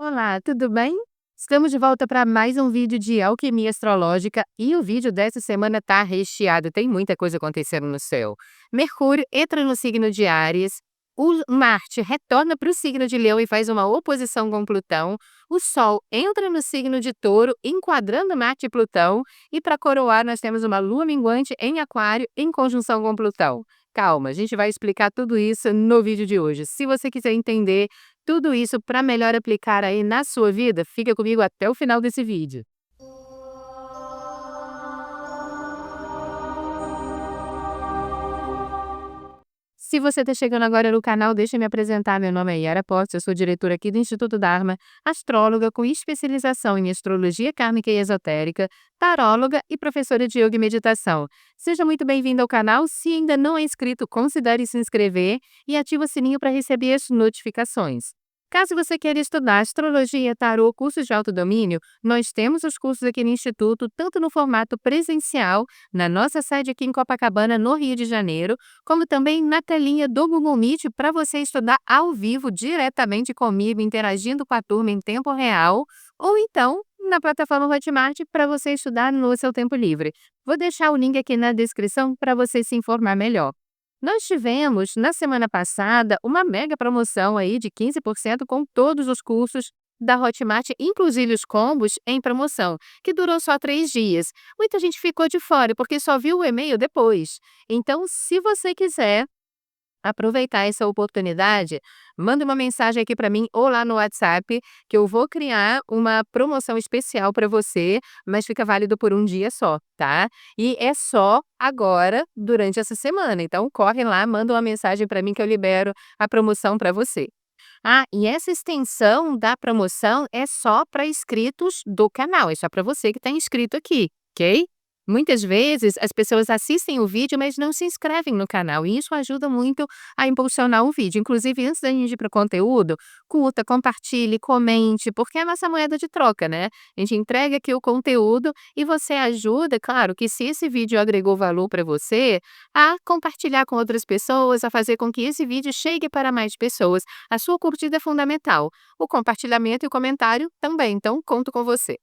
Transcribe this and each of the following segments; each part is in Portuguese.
Olá, tudo bem? Estamos de volta para mais um vídeo de alquimia astrológica e o vídeo dessa semana tá recheado, tem muita coisa acontecendo no céu. Mercúrio entra no signo de Áries, o Marte retorna para o signo de Leão e faz uma oposição com Plutão, o Sol entra no signo de Touro, enquadrando Marte e Plutão, e para coroar nós temos uma Lua minguante em Aquário em conjunção com Plutão. Calma, a gente vai explicar tudo isso no vídeo de hoje. Se você quiser entender tudo isso para melhor aplicar aí na sua vida, fica comigo até o final desse vídeo. Se você está chegando agora no canal, deixa eu me apresentar. Meu nome é Yara Potts, eu sou diretora aqui do Instituto Dharma, astróloga com especialização em astrologia kármica e esotérica, taróloga e professora de yoga e meditação. Seja muito bem-vindo ao canal. Se ainda não é inscrito, considere se inscrever e ativa o sininho para receber as notificações. Caso você queira estudar astrologia, tarô, cursos de autodomínio, nós temos os cursos aqui no Instituto, tanto no formato presencial, na nossa sede aqui em Copacabana, no Rio de Janeiro, como também na telinha do Google Meet para você estudar ao vivo, diretamente comigo, interagindo com a turma em tempo real, ou então na plataforma Hotmart para você estudar no seu tempo livre. Vou deixar o link aqui na descrição para você se informar melhor. Nós tivemos, na semana passada, uma mega promoção aí de 15% com todos os cursos da Hotmart, inclusive os combos em promoção, que durou só 3 dias. Muita gente ficou de fora porque só viu o e-mail depois. Então, se você quiser aproveitar essa oportunidade, manda uma mensagem aqui para mim ou lá no WhatsApp, que eu vou criar uma promoção especial para você, mas fica válido por um dia só, tá? E é só agora, durante essa semana. Então, corre lá, manda uma mensagem para mim que eu libero a promoção para você. Ah, e essa extensão da promoção é só para inscritos do canal, é só para você que está inscrito aqui, ok? Muitas vezes as pessoas assistem o vídeo, mas não se inscrevem no canal, e isso ajuda muito a impulsionar o vídeo. Inclusive, antes da gente ir para o conteúdo, curta, compartilhe, comente, porque é a nossa moeda de troca, né? A gente entrega aqui o conteúdo e você ajuda, claro, que se esse vídeo agregou valor para você, a compartilhar com outras pessoas, a fazer com que esse vídeo chegue para mais pessoas. A sua curtida é fundamental. O compartilhamento e o comentário também, então conto com você.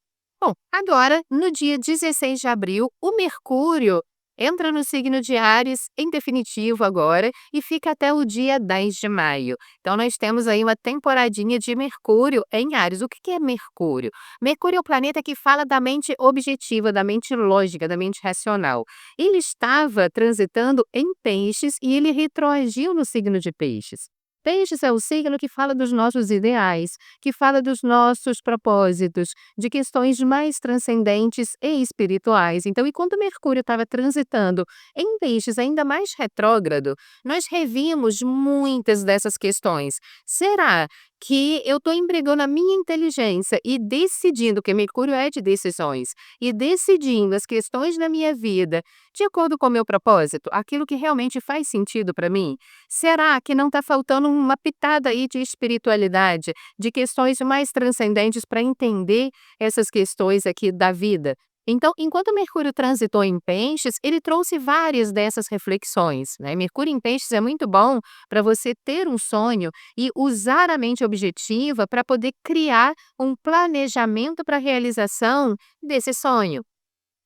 Bom, agora, no dia 16 de abril, o Mercúrio entra no signo de Áries em definitivo agora e fica até o dia 10 de maio. Então, nós temos aí uma temporadinha de Mercúrio em Áries. O que é Mercúrio? Mercúrio é o planeta que fala da mente objetiva, da mente lógica, da mente racional. Ele estava transitando em Peixes e ele retroagiu no signo de Peixes. Peixes é o signo que fala dos nossos ideais, que fala dos nossos propósitos, de questões mais transcendentes e espirituais. Então, enquanto Mercúrio estava transitando em Peixes ainda mais retrógrado, nós revimos muitas dessas questões. Será que eu estou empregando a minha inteligência e decidindo, que Mercúrio é de decisões, e decidindo as questões da minha vida de acordo com o meu propósito, aquilo que realmente faz sentido para mim? Será que não está faltando uma pitada aí de espiritualidade, de questões mais transcendentes para entender essas questões aqui da vida? Então, enquanto Mercúrio transitou em Peixes, ele trouxe várias dessas reflexões, né? Mercúrio em Peixes é muito bom para você ter um sonho e usar a mente objetiva para poder criar um planejamento para a realização desse sonho.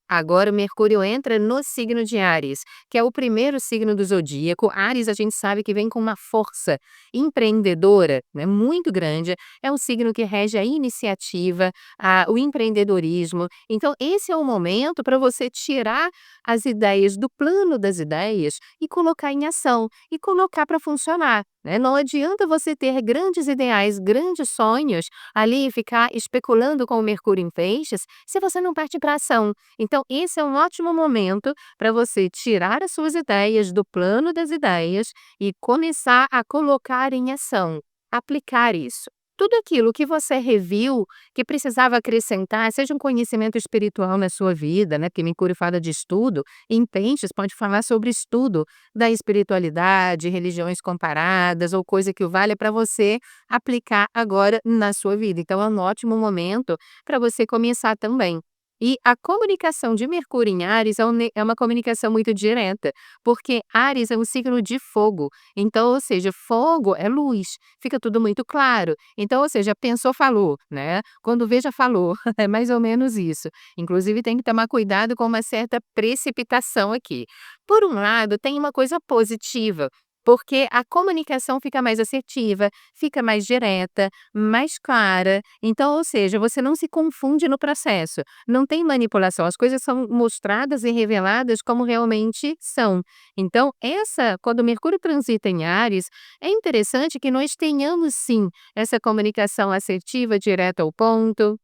Agora o Mercúrio entra no signo de Áries, que é o primeiro signo do zodíaco. Áries a gente sabe que vem com uma força empreendedora, né, muito grande. É um signo que rege a iniciativa, o empreendedorismo. Então esse é o momento para você tirar as ideias do plano das ideias e colocar em ação, e colocar para funcionar, né? Não adianta você ter grandes ideais, grandes sonhos ali e ficar especulando com o Mercúrio em Peixes se você não parte para ação. Então, esse é um ótimo momento para você tirar as suas ideias do plano das ideias e começar a colocar em ação, aplicar isso. Tudo aquilo que você reviu, que precisava acrescentar, seja um conhecimento espiritual na sua vida, né? Porque Mercúrio fala de estudo, e em Peixes pode falar sobre estudo da espiritualidade, religiões comparadas, ou coisa que valha para você aplicar agora na sua vida. Então, é um ótimo momento para você começar também. E a comunicação de Mercúrio em Áries é uma comunicação muito direta, porque Áries é um signo de fogo. Então, ou seja, fogo é luz, fica tudo muito claro. Então, ou seja, pensou, falou, né? Quando veja, falou. É mais ou menos isso. Inclusive, tem que tomar cuidado com uma certa precipitação aqui. Por um lado, tem uma coisa positiva. Porque a comunicação fica mais assertiva, fica mais direta, mais clara. Então, ou seja, você não se confunde no processo. Não tem manipulação, as coisas são mostradas e reveladas como realmente são. Então, quando Mercúrio transita em Áries, é interessante que nós tenhamos sim essa comunicação assertiva, direta ao ponto.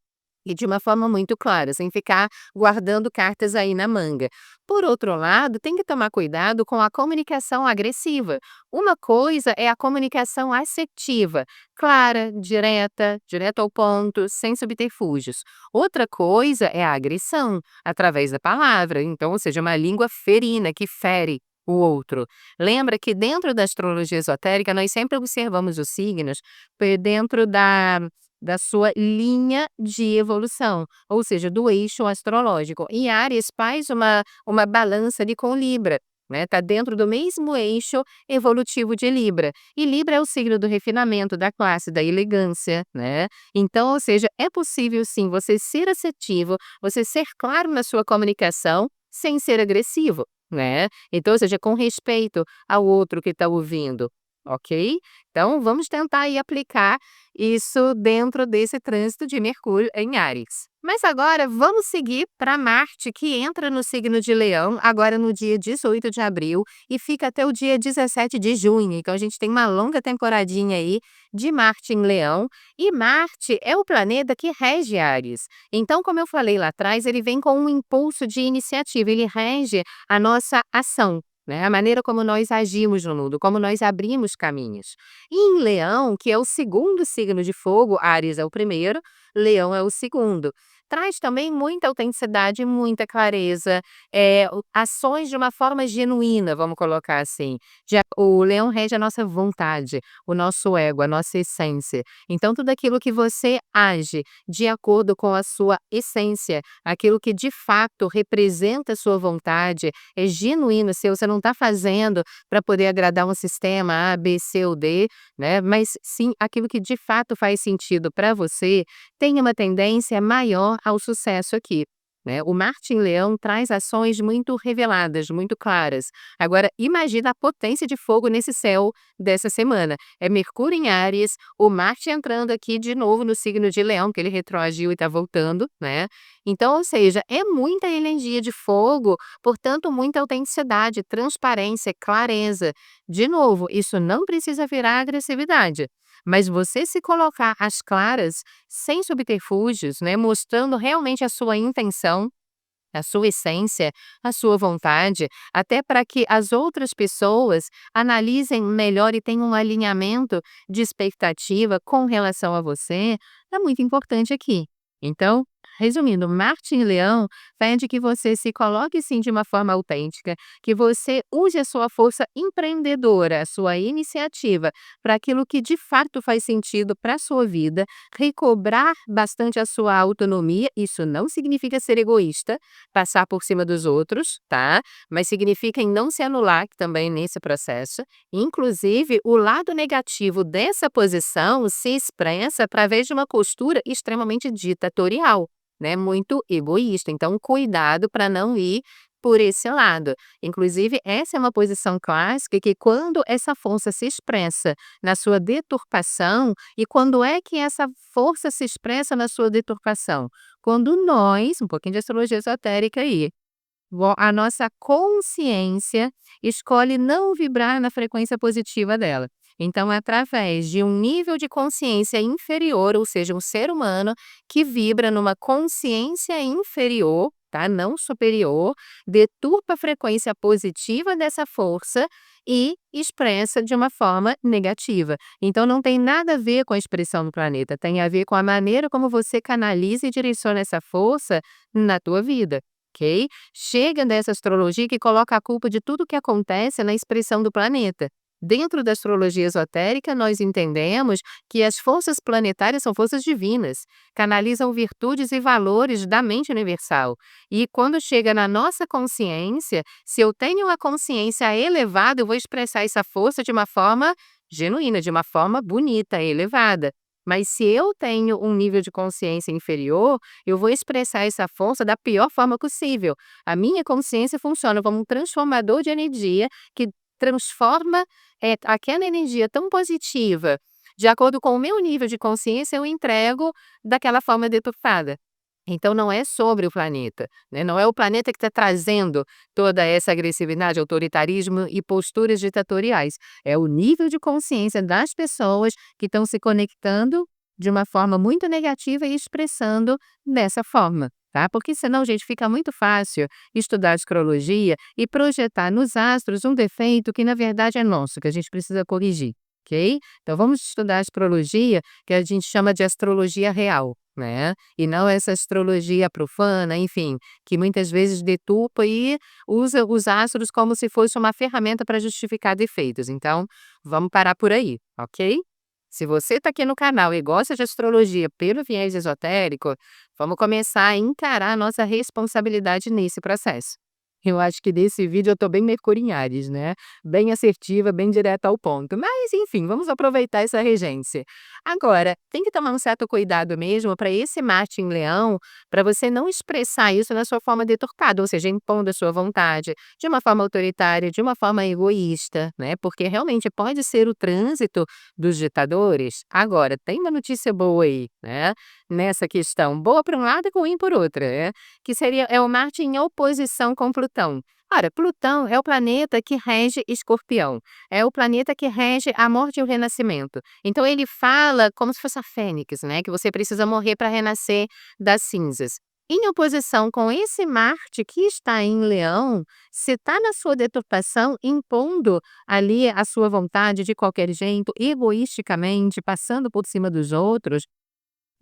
E de uma forma muito clara, sem ficar guardando cartas aí na manga. Por outro lado, tem que tomar cuidado com a comunicação agressiva. Uma coisa é a comunicação assertiva, clara, direta, direto ao ponto, sem subterfúgios. Outra coisa é a agressão, através da palavra, então, ou seja, uma língua ferina que fere o outro. Lembra que dentro da astrologia esotérica nós sempre observamos os signos dentro da sua linha de evolução, ou seja, do eixo astrológico. E Áries faz uma balança ali com Libra, né? Tá dentro do mesmo eixo evolutivo de Libra. E Libra é o signo do refinamento, da classe, da elegância, né? Então, ou seja, é possível sim você ser assertivo, você ser claro na sua comunicação, sem ser agressivo, né? Então, ou seja, com respeito ao outro que está ouvindo, ok? Então, vamos tentar aí aplicar isso dentro desse trânsito de Mercúrio em Áries. Mas agora vamos seguir para Marte, que entra no signo de Leão, agora no dia 18 de abril e fica até o dia 17 de junho. Então, a gente tem uma longa temporadinha aí de Marte em Leão. E Marte é o planeta que rege Áries. Então, como eu falei lá atrás, ele vem com um impulso de iniciativa, ele rege a nossa ação, né? A maneira como nós agimos no mundo, como nós abrimos caminhos. E em Leão, que é o segundo signo de fogo, Áries é o primeiro, Leão é o segundo. Traz também muita autenticidade, muita clareza, ações de uma forma genuína, vamos colocar assim. O Leão rege a nossa vontade, o nosso ego, a nossa essência. Então, tudo aquilo que você age de acordo com a sua essência, aquilo que de fato representa a sua vontade, é genuíno seu, você não está fazendo para poder agradar um sistema A, B, C ou D, né? Mas sim aquilo que de fato faz sentido para você, tem uma tendência maior ao sucesso aqui, né? O Marte em Leão traz ações muito reveladas, muito claras. Agora, imagina a potência de fogo nesse céu dessa semana. É Mercúrio em Áries, o Marte entrando aqui de novo no signo de Leão, que ele retroagiu e está voltando, né? Então, ou seja, é muita energia de fogo, portanto, muita autenticidade, transparência, clareza. De novo, isso não precisa virar agressividade. Mas você se colocar às claras, sem subterfúgios, né, mostrando realmente a sua intenção, a sua essência, a sua vontade, até para que as outras pessoas analisem melhor e tenham um alinhamento de expectativa com relação a você, é muito importante aqui. Então, resumindo, Marte em Leão pede que você se coloque sim de uma forma autêntica, que você use a sua força empreendedora, a sua iniciativa, para aquilo que de fato faz sentido para a sua vida, recobrar bastante a sua autonomia. Isso não significa ser egoísta, passar por cima dos outros, tá? Mas significa em não se anular também nesse processo. Inclusive, o lado negativo dessa posição se expressa através de uma postura extremamente ditatorial, né? Muito egoísta. Então, cuidado para não ir por esse lado. Inclusive, essa é uma posição clássica que quando essa força se expressa na sua deturpação, e quando é que essa força se expressa na sua deturpação? Quando nós, um pouquinho de astrologia esotérica aí, a nossa consciência escolhe não vibrar na frequência positiva dela. Então, é através de um nível de consciência inferior, ou seja, um ser humano que vibra numa consciência inferior, tá? Não superior, deturpa a frequência positiva dessa força e expressa de uma forma negativa. Então, não tem nada a ver com a expressão do planeta, tem a ver com a maneira como você canaliza e direciona essa força na tua vida. Ok? Chega dessa astrologia que coloca a culpa de tudo que acontece na expressão do planeta. Dentro da astrologia esotérica, nós entendemos que as forças planetárias são forças divinas, canalizam virtudes e valores da mente universal. E quando chega na nossa consciência, se eu tenho uma consciência elevada, eu vou expressar essa força de uma forma genuína, de uma forma bonita, elevada. Mas se eu tenho um nível de consciência inferior, eu vou expressar essa força da pior forma possível. A minha consciência funciona como um transformador de energia que transforma aquela energia tão positiva, de acordo com o meu nível de consciência, eu entrego daquela forma deturpada. Então não é sobre o planeta, né, não é o planeta que está trazendo toda essa agressividade, autoritarismo e posturas ditatoriais. É o nível de consciência das pessoas que estão se conectando de uma forma muito negativa e expressando dessa forma, tá? Porque senão, gente, fica muito fácil estudar astrologia e projetar nos astros um defeito que na verdade é nosso, que a gente precisa corrigir, ok? Então vamos estudar astrologia, que a gente chama de astrologia real, né? E não essa astrologia profana, enfim, que muitas vezes deturpa e usa os astros como se fosse uma ferramenta para justificar defeitos. Então, vamos parar por aí, ok? Se você está aqui no canal e gosta de astrologia pelo viés esotérico, vamos começar a encarar a nossa responsabilidade nesse processo. Eu acho que nesse vídeo eu tô bem Mercúrio em Áries, né, bem assertiva, bem direta ao ponto, mas enfim, vamos aproveitar essa regência. Agora, tem que tomar um certo cuidado mesmo para esse Marte em Leão, para você não expressar isso na sua forma deturpada, ou seja, impondo a sua vontade, de uma forma autoritária, de uma forma egoísta, né, porque realmente pode ser o trânsito dos ditadores. Agora, tem uma notícia boa aí, né, nessa questão, boa por um lado e ruim por outra, né? Que seria o Marte em oposição com Plutão. Ora, Plutão é o planeta que rege Escorpião, é o planeta que rege a morte e o renascimento. Então ele fala como se fosse a fênix, né, que você precisa morrer para renascer das cinzas. Em oposição com esse Marte que está em Leão, se está na sua deturpação, impondo ali a sua vontade de qualquer jeito, egoisticamente, passando por cima dos outros,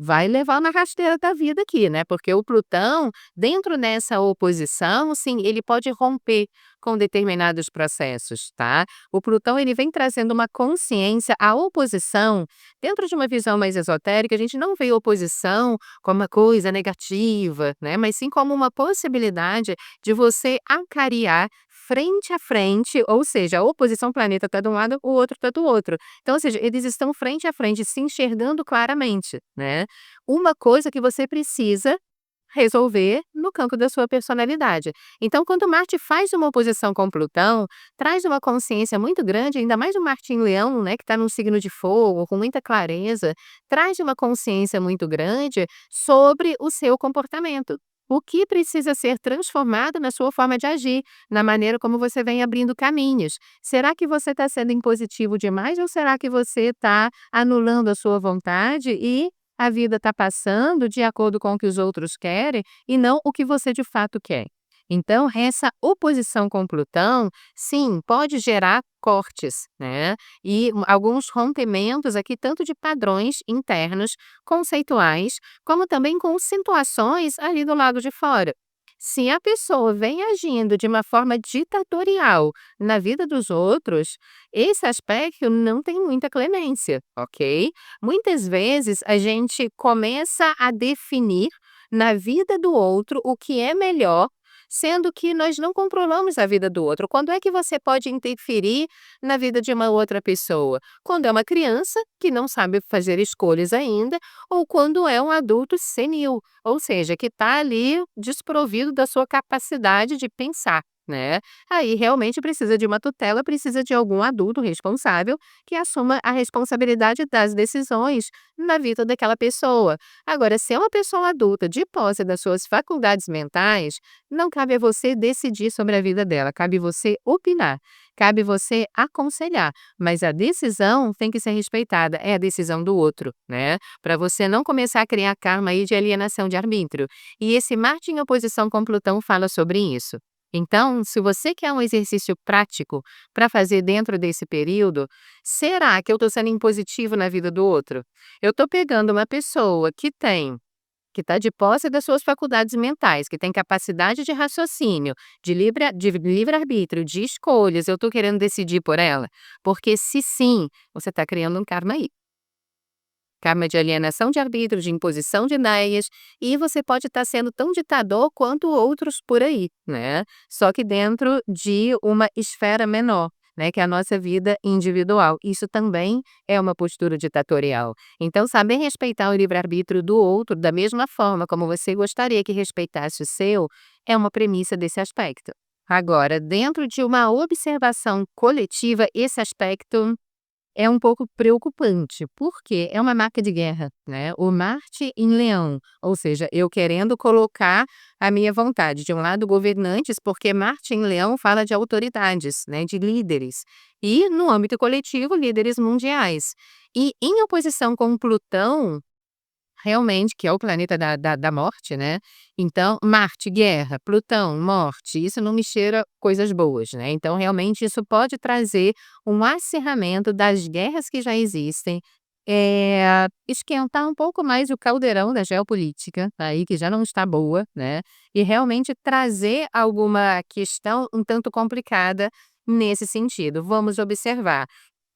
vai levar na rasteira da vida aqui, né, porque o Plutão, dentro dessa oposição, sim, ele pode romper com determinados processos, tá. O Plutão, ele vem trazendo uma consciência, a oposição, dentro de uma visão mais esotérica, a gente não vê oposição como uma coisa negativa, né, mas sim como uma possibilidade de você acariar frente a frente, ou seja, a oposição planeta está de um lado, o outro está do outro. Então, ou seja, eles estão frente a frente, se enxergando claramente, né. Uma coisa que você precisa resolver no campo da sua personalidade. Então, quando Marte faz uma oposição com Plutão, traz uma consciência muito grande, ainda mais o Marte em Leão, né, que está num signo de fogo, com muita clareza, traz uma consciência muito grande sobre o seu comportamento. O que precisa ser transformado na sua forma de agir, na maneira como você vem abrindo caminhos. Será que você está sendo impositivo demais ou será que você está anulando a sua vontade e a vida está passando de acordo com o que os outros querem e não o que você de fato quer? Então, essa oposição com Plutão, sim, pode gerar cortes, né? E alguns rompimentos aqui, tanto de padrões internos, conceituais, como também com situações ali do lado de fora. Se a pessoa vem agindo de uma forma ditatorial na vida dos outros, esse aspecto não tem muita clemência, ok? Muitas vezes a gente começa a definir na vida do outro o que é melhor, sendo que nós não controlamos a vida do outro. Quando é que você pode interferir na vida de uma outra pessoa? Quando é uma criança que não sabe fazer escolhas ainda, ou quando é um adulto senil, ou seja, que está ali desprovido da sua capacidade de pensar, né? Aí realmente precisa de uma tutela, precisa de algum adulto responsável que assuma a responsabilidade das decisões na vida daquela pessoa. Agora, se é uma pessoa adulta de posse das suas faculdades mentais, não cabe a você decidir sobre a vida dela, cabe você opinar, cabe você aconselhar, mas a decisão tem que ser respeitada, é a decisão do outro, né? Para você não começar a criar karma aí de alienação de arbítrio. E esse Marte em oposição com Plutão fala sobre isso. Então, se você quer um exercício prático para fazer dentro desse período, será que eu estou sendo impositivo na vida do outro? Eu estou pegando uma pessoa que tem que está de posse das suas faculdades mentais, que tem capacidade de raciocínio, de livre-arbítrio, de escolhas, eu estou querendo decidir por ela? Porque se sim, você está criando um karma aí. Karma de alienação de arbítrio, de imposição de ideias, e você pode estar sendo tão ditador quanto outros por aí, né. Só que dentro de uma esfera menor, né, que é a nossa vida individual. Isso também é uma postura ditatorial. Então saber respeitar o livre-arbítrio do outro da mesma forma como você gostaria que respeitasse o seu, é uma premissa desse aspecto. Agora, dentro de uma observação coletiva, esse aspecto é um pouco preocupante, porque é uma marca de guerra, né, o Marte em Leão, ou seja, eu querendo colocar a minha vontade, de um lado governantes, porque Marte em Leão fala de autoridades, né, de líderes, e no âmbito coletivo, líderes mundiais. E em oposição com Plutão, realmente, que é o planeta da morte, né, então Marte, guerra, Plutão, morte, isso não me cheira coisas boas, né, então realmente isso pode trazer um acirramento das guerras que já existem, esquentar um pouco mais o caldeirão da geopolítica, aí que já não está boa, né, e realmente trazer alguma questão um tanto complicada nesse sentido. Vamos observar.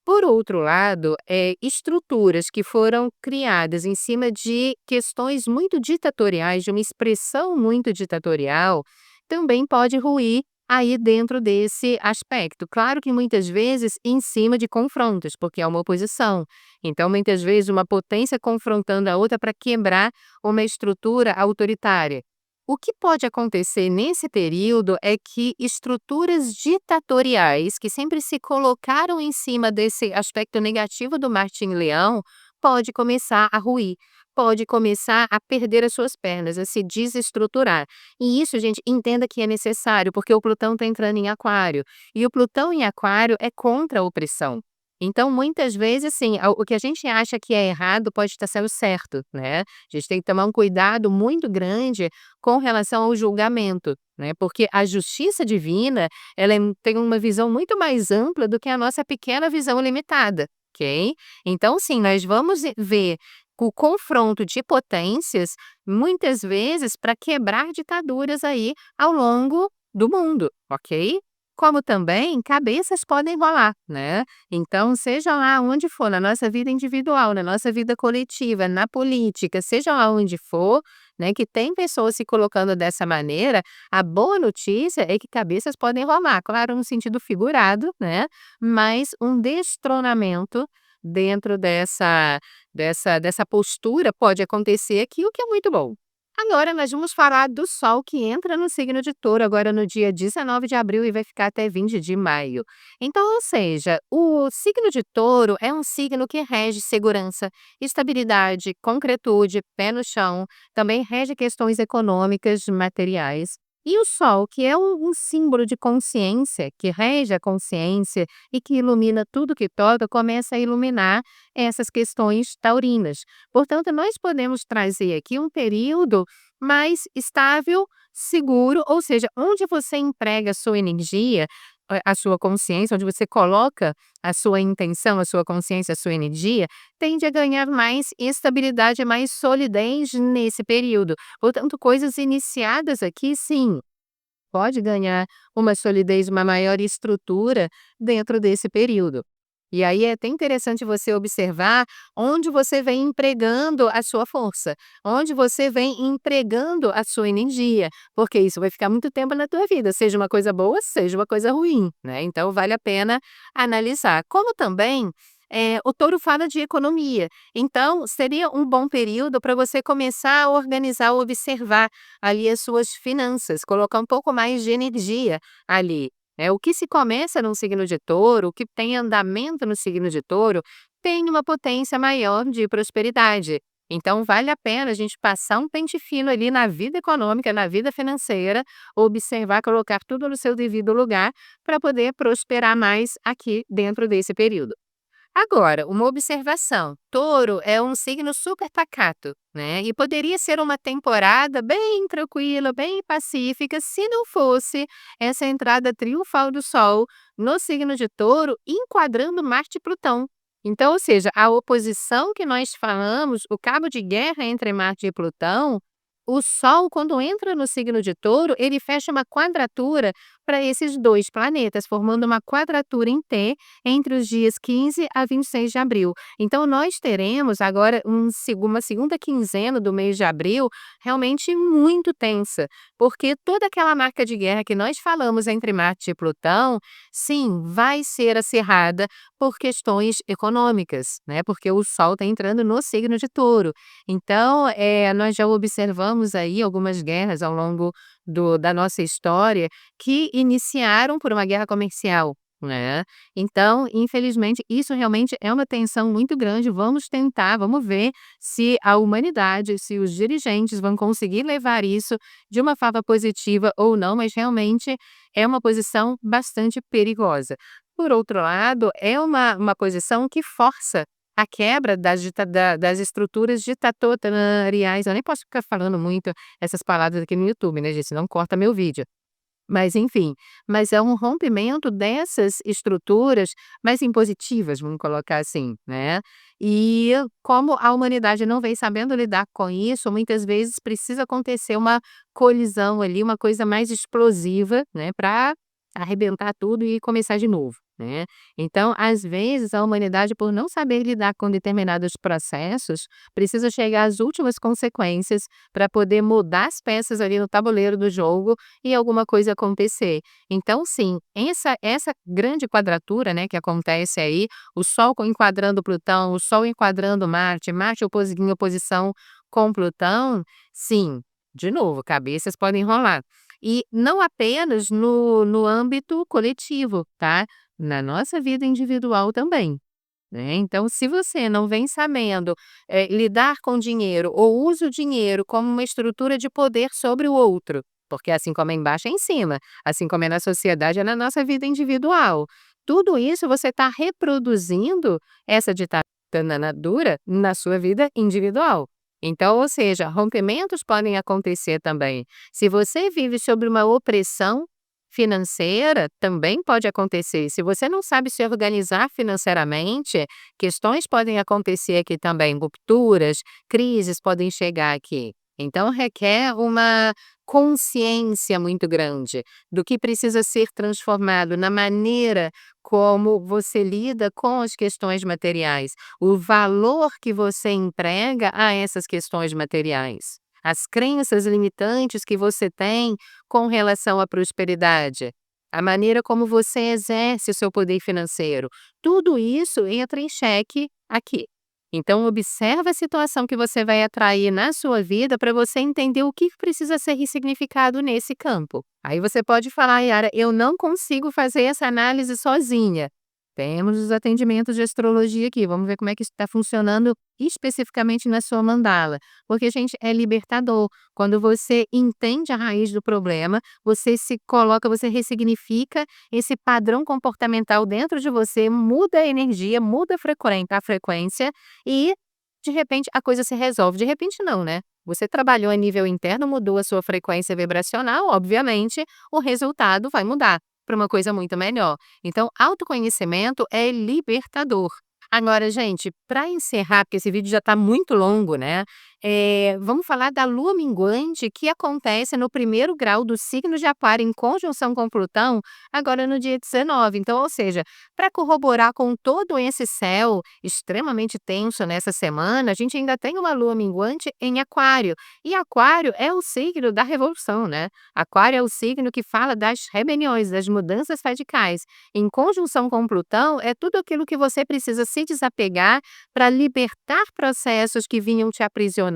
Por outro lado, estruturas que foram criadas em cima de questões muito ditatoriais, de uma expressão muito ditatorial, também pode ruir aí dentro desse aspecto. Claro que muitas vezes em cima de confrontos, porque é uma oposição. Então, muitas vezes, uma potência confrontando a outra para quebrar uma estrutura autoritária. O que pode acontecer nesse período é que estruturas ditatoriais, que sempre se colocaram em cima desse aspecto negativo do Marte em Leão, pode começar a ruir, pode começar a perder as suas pernas, a se desestruturar. E isso, gente, entenda que é necessário, porque o Plutão está entrando em Aquário, e o Plutão em Aquário é contra a opressão. Então, muitas vezes, assim, o que a gente acha que é errado pode estar sendo certo, né. A gente tem que tomar um cuidado muito grande com relação ao julgamento, né, porque a justiça divina, ela tem uma visão muito mais ampla do que a nossa pequena visão limitada, ok? Então sim, nós vamos ver o confronto de potências, muitas vezes para quebrar ditaduras aí ao longo do mundo, ok? Como também cabeças podem rolar, né? Então, seja lá onde for, na nossa vida individual, na nossa vida coletiva, na política, seja lá onde for, né, que tem pessoas se colocando dessa maneira, a boa notícia é que cabeças podem rolar, claro, no sentido figurado, né, mas um destronamento dentro dessa postura pode acontecer aqui, o que é muito bom. Agora nós vamos falar do Sol que entra no signo de Touro agora no dia 19 de abril e vai ficar até 20 de maio. Então, ou seja, o signo de Touro é um signo que rege segurança, estabilidade, concretude, pé no chão, também rege questões econômicas, materiais. E o Sol, que é um símbolo de consciência, que rege a consciência e que ilumina tudo que toca, começa a iluminar essas questões taurinas. Portanto, nós podemos trazer aqui um período mais estável, seguro, ou seja, onde você emprega a sua energia, a sua consciência, onde você coloca a sua intenção, a sua consciência, a sua energia, tende a ganhar mais estabilidade, mais solidez nesse período. Portanto, coisas iniciadas aqui, sim, pode ganhar uma solidez, uma maior estrutura dentro desse período. E aí é até interessante você observar onde você vem empregando a sua força, onde você vem empregando a sua energia, porque isso vai ficar muito tempo na tua vida, seja uma coisa boa, seja uma coisa ruim, né? Então vale a pena analisar. Como também o touro fala de economia, então seria um bom período para você começar a organizar, observar ali as suas finanças, colocar um pouco mais de energia ali. O que se começa no signo de Touro, o que tem andamento no signo de Touro, tem uma potência maior de prosperidade. Então vale a pena a gente passar um pente fino ali na vida econômica, na vida financeira, observar, colocar tudo no seu devido lugar para poder prosperar mais aqui dentro desse período. Agora, uma observação: Touro é um signo super pacato, né, e poderia ser uma temporada bem tranquila, bem pacífica, se não fosse essa entrada triunfal do Sol no signo de Touro, enquadrando Marte e Plutão. Então, ou seja, a oposição que nós falamos, o cabo de guerra entre Marte e Plutão, O Sol, quando entra no signo de Touro, ele fecha uma quadratura para esses 2 planetas, formando uma quadratura em T entre os dias 15 a 26 de abril. Então nós teremos agora uma segunda quinzena do mês de abril realmente muito tensa, porque toda aquela marca de guerra que nós falamos entre Marte e Plutão, sim, vai ser acirrada por questões econômicas, né, porque o Sol está entrando no signo de Touro. Então, nós já observamos aí algumas guerras ao longo da nossa história que iniciaram por uma guerra comercial, né. Então, infelizmente, isso realmente é uma tensão muito grande. Vamos ver se a humanidade, se os dirigentes vão conseguir levar isso de uma forma positiva ou não, mas realmente é uma posição bastante perigosa. Por outro lado, é uma posição que força a quebra das estruturas ditatoriais. Eu nem posso ficar falando muito essas palavras aqui no YouTube, né, gente, senão corta meu vídeo. Mas enfim, mas é um rompimento dessas estruturas mais impositivas, vamos colocar assim, né. E como a humanidade não vem sabendo lidar com isso, muitas vezes precisa acontecer uma colisão ali, uma coisa mais explosiva, né, para arrebentar tudo e começar de novo, né. Então, às vezes, a humanidade, por não saber lidar com determinados processos, precisa chegar às últimas consequências para poder mudar as peças ali no tabuleiro do jogo e alguma coisa acontecer. Então sim, essa grande quadratura, né, que acontece aí, o Sol enquadrando Plutão, o Sol enquadrando Marte, Marte em oposição com Plutão, sim, de novo, cabeças podem rolar. E não apenas no âmbito coletivo, tá, na nossa vida individual também, né. Então se você não vem sabendo, lidar com dinheiro ou usa o dinheiro como uma estrutura de poder sobre o outro, porque assim como é embaixo é em cima, assim como é na sociedade é na nossa vida individual. Tudo isso você está reproduzindo essa ditadura na sua vida individual. Então, ou seja, rompimentos podem acontecer também. Se você vive sobre uma opressão financeira, também pode acontecer. Se você não sabe se organizar financeiramente, questões podem acontecer aqui também, rupturas, crises podem chegar aqui. Então requer uma consciência muito grande do que precisa ser transformado na maneira como você lida com as questões materiais, o valor que você emprega a essas questões materiais, as crenças limitantes que você tem com relação à prosperidade, a maneira como você exerce o seu poder financeiro, tudo isso entra em xeque aqui. Então observa a situação que você vai atrair na sua vida para você entender o que precisa ser ressignificado nesse campo. Aí você pode falar: "Yara, eu não consigo fazer essa análise sozinha". Temos os atendimentos de astrologia aqui, vamos ver como é que isso está funcionando especificamente na sua mandala, porque gente, é libertador. Quando você entende a raiz do problema, você se coloca, você ressignifica esse padrão comportamental dentro de você, muda a energia, muda a frequência e, de repente, a coisa se resolve. De repente não, né. Você trabalhou a nível interno, mudou a sua frequência vibracional, obviamente, o resultado vai mudar para uma coisa muito melhor. Então, autoconhecimento é libertador. Agora, gente, para encerrar, porque esse vídeo já está muito longo, né, vamos falar da lua minguante que acontece no primeiro grau do signo de Aquário em conjunção com Plutão, agora no dia 19. Então, ou seja, para corroborar com todo esse céu extremamente tenso nessa semana, a gente ainda tem uma lua minguante em Aquário. E Aquário é o signo da revolução, né. Aquário é o signo que fala das rebeliões, das mudanças radicais. Em conjunção com Plutão, é tudo aquilo que você precisa se desapegar para libertar processos que vinham te aprisionando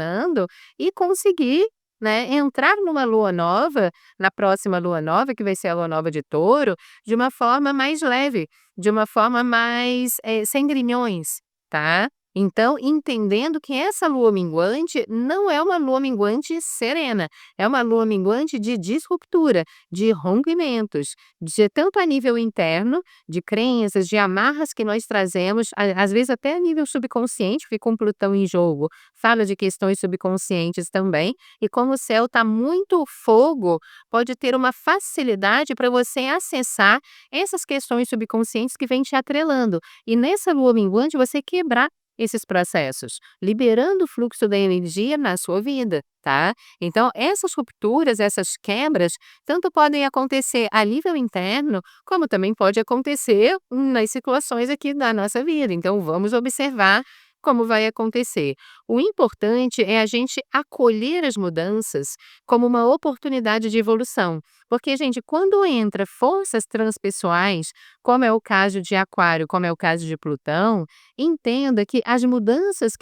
e conseguir, né, entrar numa lua nova, na próxima lua nova, que vai ser a lua nova de Touro, de uma forma mais leve, de uma forma mais, sem grilhões, tá. Então, entendendo que essa lua minguante não é uma lua minguante serena, é uma lua minguante de disruptura, de rompimentos, de tanto a nível interno, de crenças, de amarras que nós trazemos, às vezes até a nível subconsciente, porque com Plutão em jogo, fala de questões subconscientes também, e como o céu está muito fogo, pode ter uma facilidade para você acessar essas questões subconscientes que vêm te atrelando. E nessa lua minguante você quebrar esses processos? Liberando o fluxo da energia na sua vida, tá? Então, essas rupturas, essas quebras, tanto podem acontecer a nível interno, como também pode acontecer nas situações aqui da nossa vida. Então, vamos observar como vai acontecer. O importante é a gente acolher as mudanças como uma oportunidade de evolução. Porque, gente, quando entra forças transpessoais, como é o caso de Aquário, como é o caso de Plutão, entenda que as mudanças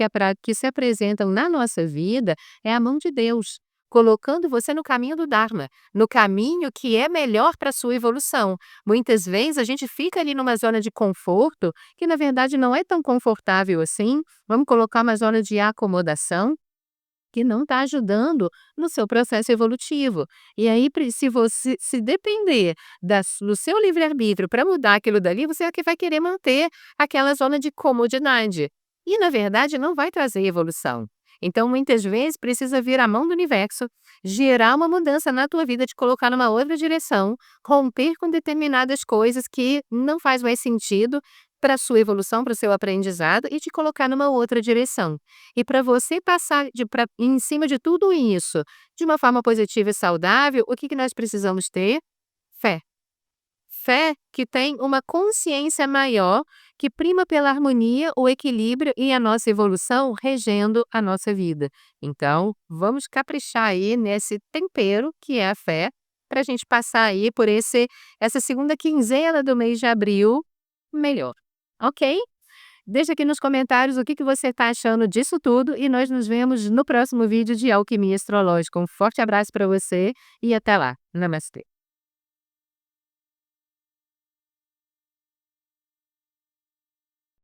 que se apresentam na nossa vida é a mão de Deus, colocando você no caminho do Dharma, no caminho que é melhor para a sua evolução. Muitas vezes a gente fica ali numa zona de conforto, que na verdade não é tão confortável assim, vamos colocar uma zona de acomodação, que não está ajudando no seu processo evolutivo. E aí, se você se depender do seu livre-arbítrio para mudar aquilo dali, você é que vai querer manter aquela zona de comodidade. E, na verdade, não vai trazer evolução. Então, muitas vezes, precisa vir a mão do universo, gerar uma mudança na tua vida, te colocar numa outra direção, romper com determinadas coisas que não faz mais sentido para a sua evolução, para o seu aprendizado e te colocar numa outra direção. E para você passar em cima de tudo isso, de uma forma positiva e saudável, o que nós precisamos ter? Fé. Fé que tem uma consciência maior, que prima pela harmonia, o equilíbrio e a nossa evolução regendo a nossa vida. Então, vamos caprichar aí nesse tempero que é a fé, para a gente passar aí por essa segunda quinzena do mês de abril melhor. Ok? Deixa aqui nos comentários o que você está achando disso tudo e nós nos vemos no próximo vídeo de Alquimia Astrológica. Um forte abraço para você e até lá. Namastê.